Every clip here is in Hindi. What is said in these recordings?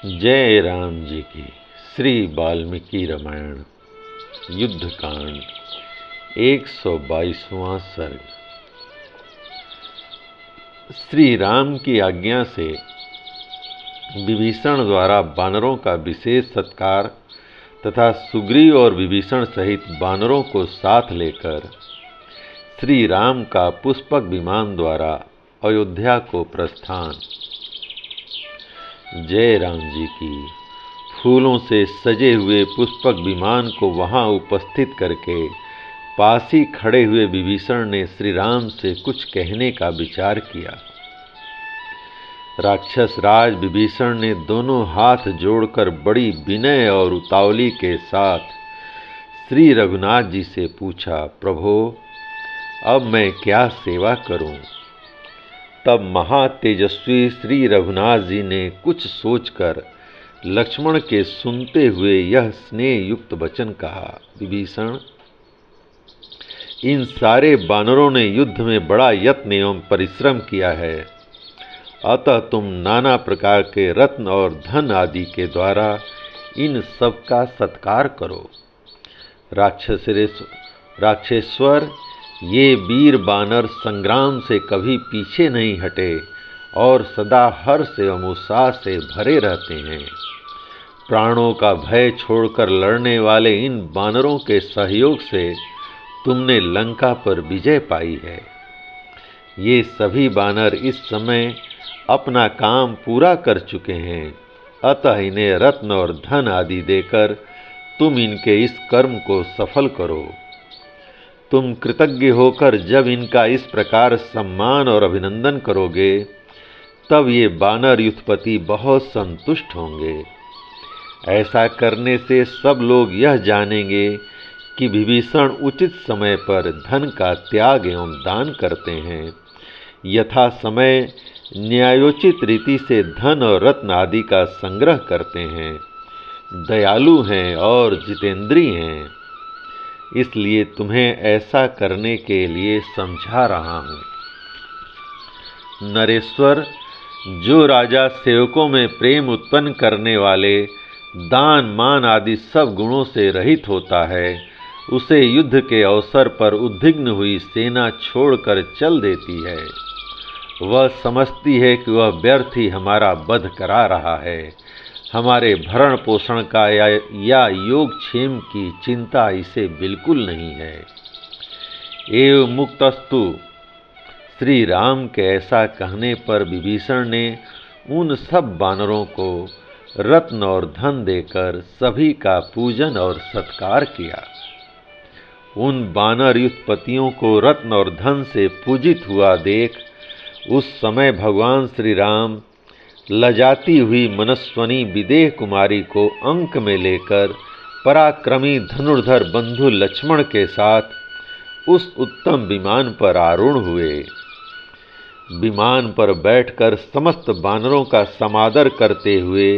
जय राम जी की। श्री वाल्मीकि रामायण युद्धकांड 122वां सर्ग। श्री राम की आज्ञा से विभीषण द्वारा वानरों का विशेष सत्कार तथा सुग्रीव और विभीषण सहित वानरों को साथ लेकर श्री राम का पुष्पक विमान द्वारा अयोध्या को प्रस्थान। जय राम जी की। फूलों से सजे हुए पुष्पक विमान को वहां उपस्थित करके पास ही खड़े हुए विभीषण ने श्री राम से कुछ कहने का विचार किया। राक्षस राज विभीषण ने दोनों हाथ जोड़कर बड़ी विनय और उतावली के साथ श्री रघुनाथ जी से पूछा, प्रभो अब मैं क्या सेवा करूं? तब महातेजस्वी श्री रघुनाथ जी ने कुछ सोचकर लक्ष्मण के सुनते हुए यह स्नेह युक्त वचन कहा, विभीषण इन सारे वानरों ने युद्ध में बड़ा यत्न एवं परिश्रम किया है, अतः तुम नाना प्रकार के रत्न और धन आदि के द्वारा इन सब का सत्कार करो। राक्षसेश्वर ये वीर बानर संग्राम से कभी पीछे नहीं हटे और सदा हर्ष एवं उत्साह से भरे रहते हैं। प्राणों का भय छोड़कर लड़ने वाले इन बानरों के सहयोग से तुमने लंका पर विजय पाई है। ये सभी बानर इस समय अपना काम पूरा कर चुके हैं, अतः इन्हें रत्न और धन आदि देकर तुम इनके इस कर्म को सफल करो। तुम कृतज्ञ होकर जब इनका इस प्रकार सम्मान और अभिनंदन करोगे, तब ये बानर युद्धपति बहुत संतुष्ट होंगे। ऐसा करने से सब लोग यह जानेंगे कि विभीषण उचित समय पर धन का त्याग एवं दान करते हैं, यथा समय न्यायोचित रीति से धन और रत्न आदि का संग्रह करते हैं, दयालु हैं और जितेंद्रिय हैं। इसलिए तुम्हें ऐसा करने के लिए समझा रहा हूँ। नरेश्वर, जो राजा सेवकों में प्रेम उत्पन्न करने वाले दान मान आदि सब गुणों से रहित होता है, उसे युद्ध के अवसर पर उद्विग्न हुई सेना छोड़कर चल देती है। वह समझती है कि वह व्यर्थ ही हमारा वध करा रहा है, हमारे भरण पोषण का या योगक्षेम की चिंता इसे बिल्कुल नहीं है। एवं मुक्तस्तु। श्री राम के ऐसा कहने पर विभीषण ने उन सब वानरों को रत्न और धन देकर सभी का पूजन और सत्कार किया। उन वानर युद्धपतियों को रत्न और धन से पूजित हुआ देख उस समय भगवान श्री राम लजाती हुई मनस्वनी विदेह कुमारी को अंक में लेकर पराक्रमी धनुर्धर बंधु लक्ष्मण के साथ उस उत्तम विमान पर आरूढ़ हुए। विमान पर बैठकर समस्त वानरों का समादर करते हुए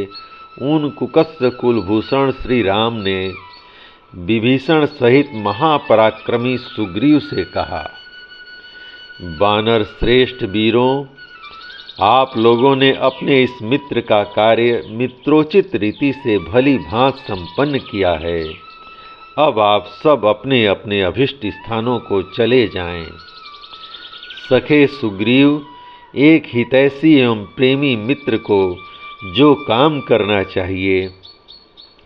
उन कुकस्य कुलभूषण श्री राम ने विभीषण सहित महापराक्रमी सुग्रीव से कहा, वानर श्रेष्ठ वीरों, आप लोगों ने अपने इस मित्र का कार्य मित्रोचित रीति से भली भांति संपन्न किया है। अब आप सब अपने अपने अभिष्ट स्थानों को चले जाएं। सखे सुग्रीव, एक हितैषी एवं प्रेमी मित्र को जो काम करना चाहिए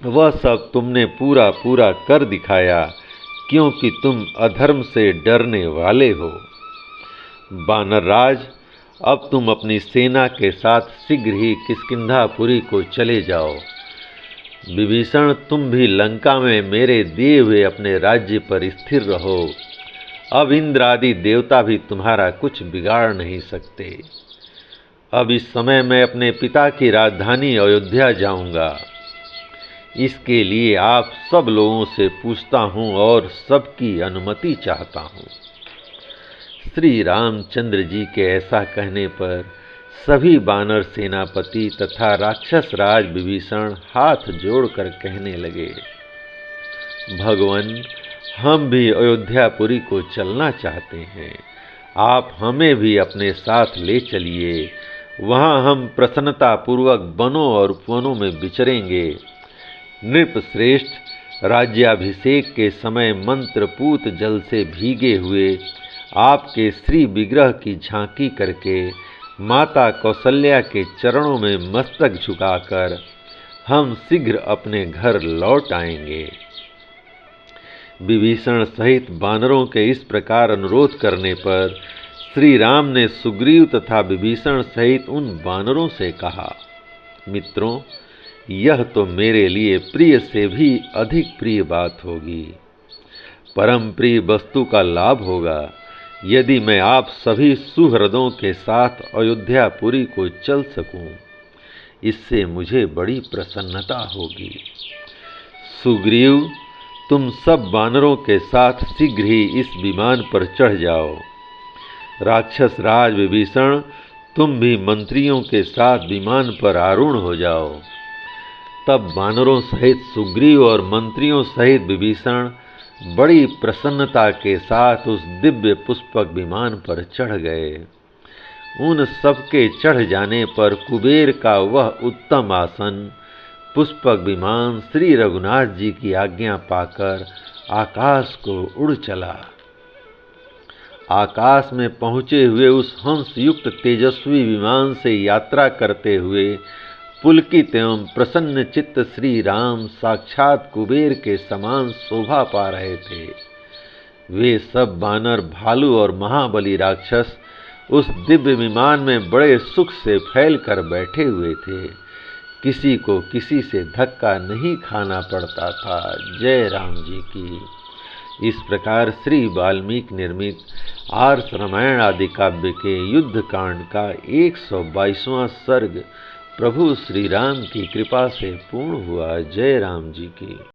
वह सब तुमने पूरा पूरा कर दिखाया, क्योंकि तुम अधर्म से डरने वाले हो। वानरराज, अब तुम अपनी सेना के साथ शीघ्र ही किष्किंधापुरी को चले जाओ। विभीषण, तुम भी लंका में मेरे दिए हुए अपने राज्य पर स्थिर रहो। अब इंद्र आदि देवता भी तुम्हारा कुछ बिगाड़ नहीं सकते। अब इस समय मैं अपने पिता की राजधानी अयोध्या जाऊंगा। इसके लिए आप सब लोगों से पूछता हूँ और सबकी अनुमति चाहता हूँ। श्री रामचंद्र जी के ऐसा कहने पर सभी वानर सेनापति तथा राक्षस राज विभीषण हाथ जोड़कर कहने लगे, भगवान, हम भी अयोध्यापुरी को चलना चाहते हैं। आप हमें भी अपने साथ ले चलिए वहाँ हम प्रसन्नता पूर्वक वनों और उपवनों में विचरेंगे। नृप श्रेष्ठ, राज्याभिषेक के समय मंत्रपूत जल से भीगे हुए आपके श्री विग्रह की झांकी करके माता कौशल्या के चरणों में मस्तक झुकाकर हम शीघ्र अपने घर लौट आएंगे। विभीषण सहित वानरों के इस प्रकार अनुरोध करने पर श्री राम ने सुग्रीव तथा विभीषण सहित उन वानरों से कहा, मित्रों, यह तो मेरे लिए प्रिय से भी अधिक प्रिय बात होगी। परम प्रिय वस्तु का लाभ होगा यदि मैं आप सभी सुहृदों के साथ अयोध्यापुरी को चल सकूं। इससे मुझे बड़ी प्रसन्नता होगी। सुग्रीव, तुम सब वानरों के साथ शीघ्र ही इस विमान पर चढ़ जाओ। राक्षस राज विभीषण, तुम भी मंत्रियों के साथ विमान पर आरूढ़ हो जाओ। तब वानरों सहित सुग्रीव और मंत्रियों सहित विभीषण बड़ी प्रसन्नता के साथ उस दिव्य पुष्पक विमान पर चढ़ गए। उन सबके चढ़ जाने पर कुबेर का वह उत्तम आसन पुष्पक विमान श्री रघुनाथ जी की आज्ञा पाकर आकाश को उड़ चला। आकाश में पहुँचे हुए उस हंस युक्त तेजस्वी विमान से यात्रा करते हुए पुलकित एवं प्रसन्न चित्त श्री राम साक्षात कुबेर के समान शोभा पा रहे थे। वे सब वानर, भालू और महाबली राक्षस उस दिव्य विमान में बड़े सुख से फैल कर बैठे हुए थे। किसी को किसी से धक्का नहीं खाना पड़ता था। जय राम जी की। इस प्रकार श्री वाल्मीकि निर्मित आर्ष रामायण आदि काव्य के युद्ध कांड का 122वां सर्ग प्रभु श्री राम की कृपा से पूर्ण हुआ। जय राम जी की।